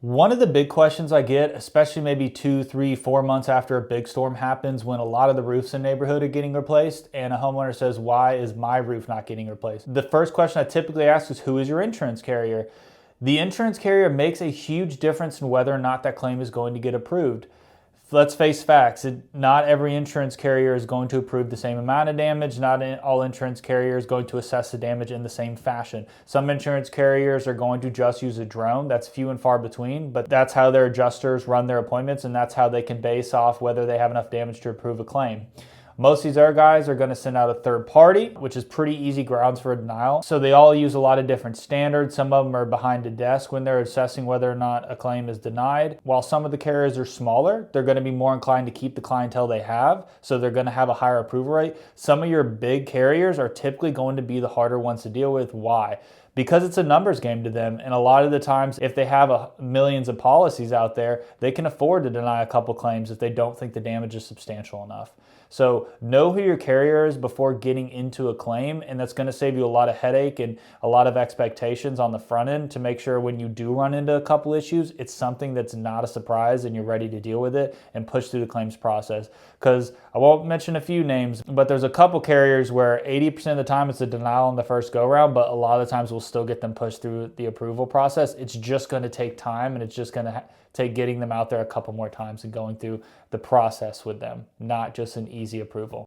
One of the big questions I get, especially maybe 2, 3, 4 months after a big storm happens, when a lot of the roofs in the neighborhood are getting replaced, and a homeowner says, why is my roof not getting replaced? The first question I typically ask is, who is your insurance carrier? The insurance carrier makes a huge difference in whether or not that claim is going to get approved. Let's face facts. Not every insurance carrier is going to approve the same amount of damage. Not all insurance carriers are going to assess the damage in the same fashion. Some insurance carriers are going to just use a drone. That's few and far between, but that's how their adjusters run their appointments, and that's how they can base off whether they have enough damage to approve a claim. Most of these other guys are going to send out a third party, which is pretty easy grounds for a denial. So they all use a lot of different standards. Some of them are behind a desk when they're assessing whether or not a claim is denied. While some of the carriers are smaller, they're going to be more inclined to keep the clientele they have. So they're going to have a higher approval rate. Some of your big carriers are typically going to be the harder ones to deal with. Why? Because it's a numbers game to them, and a lot of the times if they have millions of policies out there, they can afford to deny a couple claims if they don't think the damage is substantial enough. So know who your carrier is before getting into a claim, and that's going to save you a lot of headache and a lot of expectations on the front end to make sure when you do run into a couple issues, it's something that's not a surprise and you're ready to deal with it and push through the claims process. Because I won't mention a few names, but there's a couple carriers where 80% of the time it's a denial in the first go round, but a lot of the times we'll still get them pushed through the approval process. It's just going to take time, and it's just going to take getting them out there a couple more times and going through the process with them, not just an easy approval.